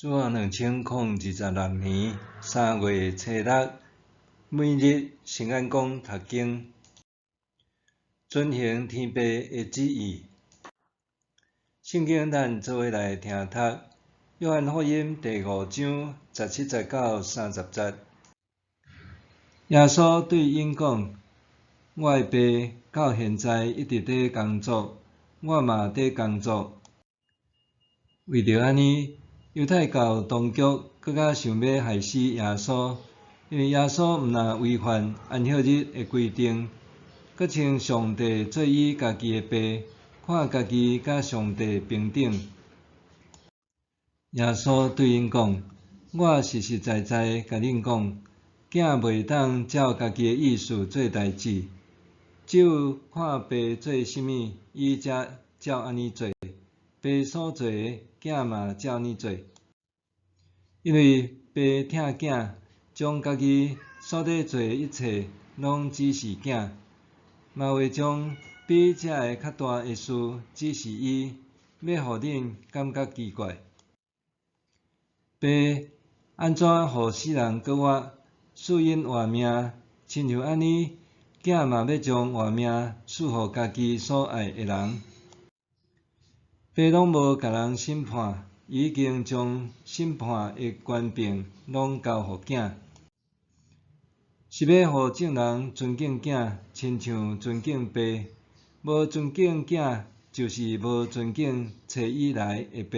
主2026年3月初6，每日圣眼光读经，遵行天父的旨意。圣经咱做伙来听读。约翰福音第5章17、19、30节。耶稣对因讲：我的爸到现在一直在工作，我嘛在工作。为着安尼，犹太教当局搁较想要害死耶稣，因为耶稣毋但违反安息日的规定，搁称上帝做伊家己的爸，看家己甲上帝平等。耶稣对因讲：我实实在在甲恁讲，囝袂当照家己的意思做代志，只有看爸做甚物，伊才照安尼做。爸所做的，囝嘛照呢做。因为爸疼囝，将家己所伫做的一切拢指示囝，嘛会将比这个较大的事指示伊，要互恁感觉奇怪。爸安怎互世人搁活，赐因活命，亲像安尼，囝嘛要将活命赐互家己所爱的人。爸拢无甲人审判，伊已经将审判的权柄拢交互囝，是要互众人尊敬囝，亲像尊敬爸。无尊敬囝，就是无尊敬找伊来的爸。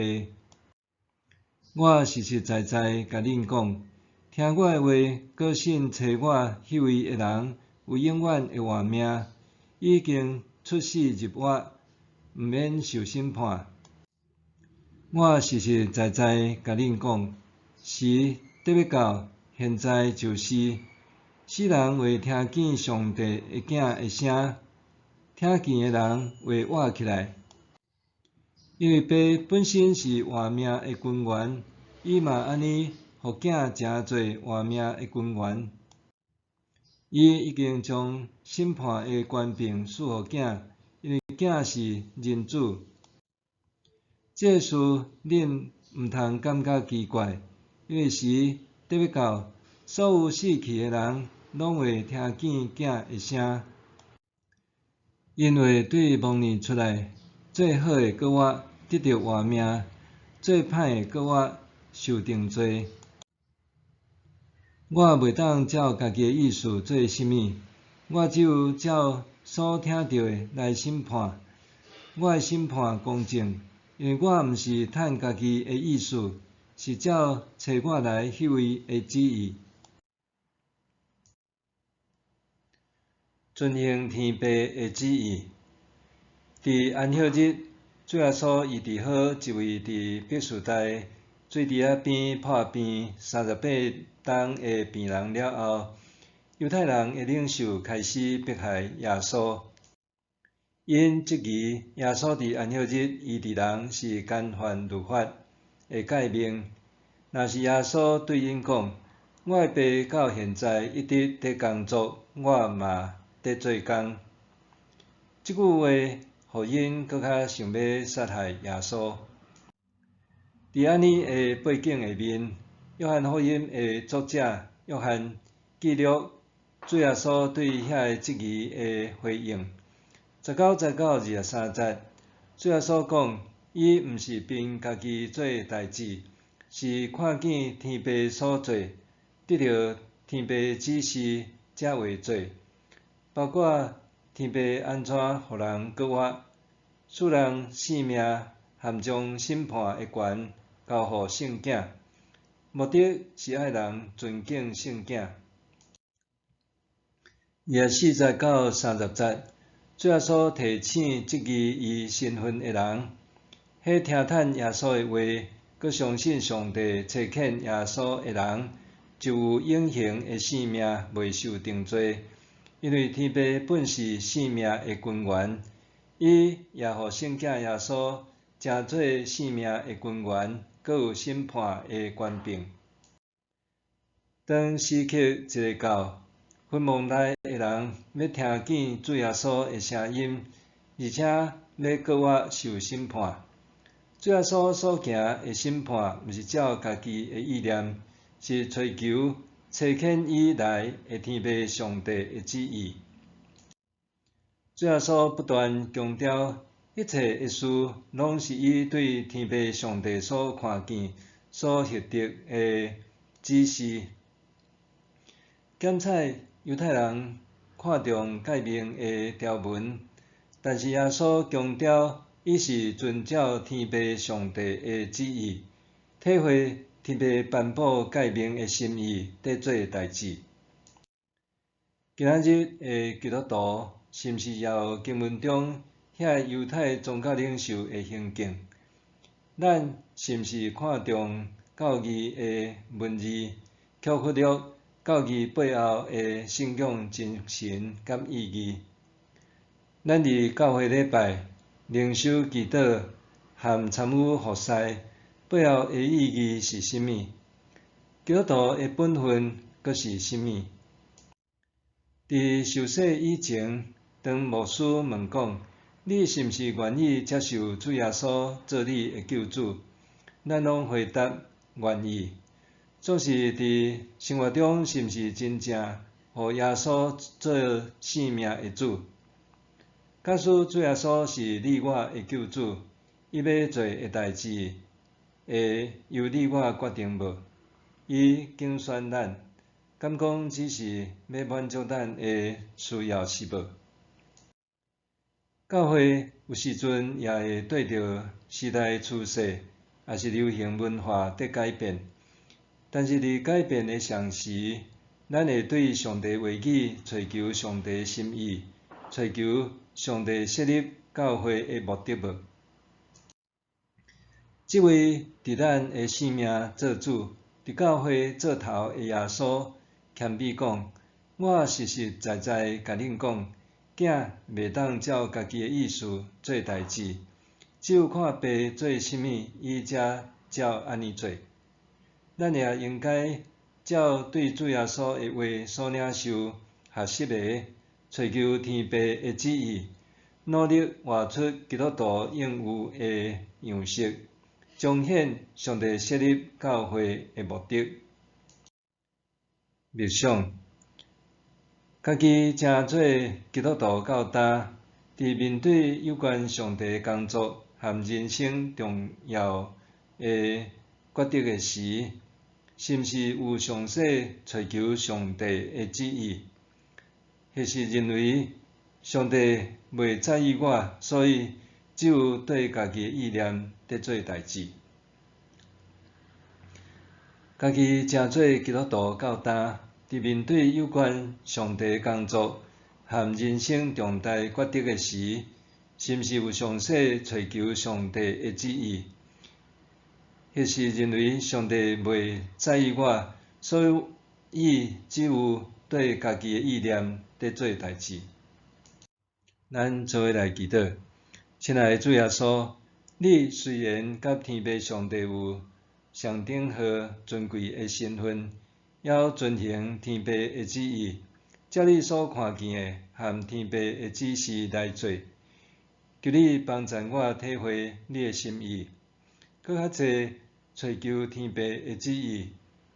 我实实在在甲恁讲，听我的话，搁信找我迄位的人，有永远的活命，已经出死入活，毋免受审判。我实实在在甲恁讲，时得要到，现在就是，世人会听见上帝的囝的声，听见的人会活起来。因为爸本身是活命的君源，伊嘛安尼，互囝诚侪活命的君源。伊已经将审判的权柄赐互囝，因为囝是人子。这事恁毋通感觉奇怪，因为时得要到，所有死去的人拢会听见囝的声，因为对亡年出来，最好的搁活，得到活命；最歹的搁活，受定罪。我袂当照家己的意思做甚物，我只有照所听到的来审判。我的审判公正，因为我毋是趁家己的意思，是照找我来迄位的旨意。遵行天父的旨意。伫安息日，主耶稣医治好一位伫毕士大水池仔边破病38冬的病人了后，犹太人的领袖开始迫害耶稣。因质疑耶稣伫安息日医治人是干犯律法的诫命。若是耶稣对因讲：我的爸到现在一直在工作，我嘛在做工。即句话，互因搁较想要杀害耶稣。伫安尼的背景下面，约翰福音的作者约翰记录主耶稣对遐个质疑的回应。19、19、23节，主耶稣讲：伊毋是凭家己做代志，是看见天父所做，得到天父指示才会做，包括天父安怎互人搁活，赐人性命，含将审判的权交互圣囝，目的是爱人尊敬圣囝。24到30节，主耶稣提醒质疑伊身份的人，迄听叹耶稣的话，搁相信上帝差遣耶稣的人，就有永恒的性命，袂受定罪。因为天父本是性命的君源，伊也互圣囝耶稣成做性命的君源，搁有审判的权柄。当死去一个到，坟墓内的人要听见主耶稣的声音，而且要搁活受审判。主耶稣所行的审判，毋是照家己的意念，是追求差遣伊来的天父上帝的旨意。主耶稣不断强调，一切的事拢是伊对天父上帝所看见、所获得的指示。检采犹太人看重诫命的条文，但是耶稣强调，伊是遵照天父上帝的旨意，体会天父颁布诫命的心意，在做代志。今仔日的基督徒，是毋是也有经文中遐犹太宗教领袖的行径？咱是毋是看重教义的文字，却忽略教义背后的信仰精神甲意义？咱伫教会礼拜、灵修祈祷和参与服侍背后的意义是甚物？基督徒的本分阁是甚物？伫受洗以前，当牧师问讲：“你是毋是愿意接受主耶稣做你的救主？”咱拢回答愿意。总是伫生活中，是毋是真正互耶稣做生命的主？假使主耶稣是你我的救主，伊要做的代志，会由你我决定无？伊竞选咱。敢讲只是要满足咱的需要是无？教会有时阵也会对着时代趋势，也是流行文化在改变。但是伫改变的同时，咱会对上帝话语找求上帝的心意，找求上帝设立教会的目的无？这位伫咱的生命做主，伫教会做头的耶稣，谦卑讲：“我实实在在甲恁讲，囝袂当照家己的意思做代志，只有看爸做甚物，伊才照安尼做。”咱也应该照对主耶稣的话所领受学习的，找求天父的旨意，努力活出基督徒应有的样式，彰显上帝设立教会的目的。默想，家己正做基督徒到今，伫面对有关上帝工作和人生重要的决定的时，是毋是有详细找求上帝的旨意？还是认为上帝袂在意我，所以只有对家己的意念在做代志？家己正做基督徒到今，伫面对有关上帝工作和人生重大决定的时，是毋是有详细找求上帝的旨意？还是认为上帝袂在意我，所以只有对家己的意念在做代志？咱做伙来祈祷，亲爱的主耶稣，你虽然甲天父上帝有上等好尊贵的身份，要遵行天父的旨意，照你所看见的和天父的指示来做。求你帮助我体会你的心意，搁较侪找求天父的旨意，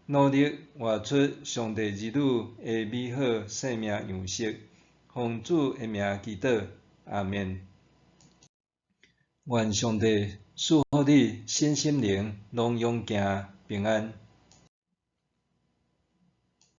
努力活出上帝儿女的美好生命样式。奉主的名祈祷，阿们。愿上帝赐福你身心灵拢永行平安。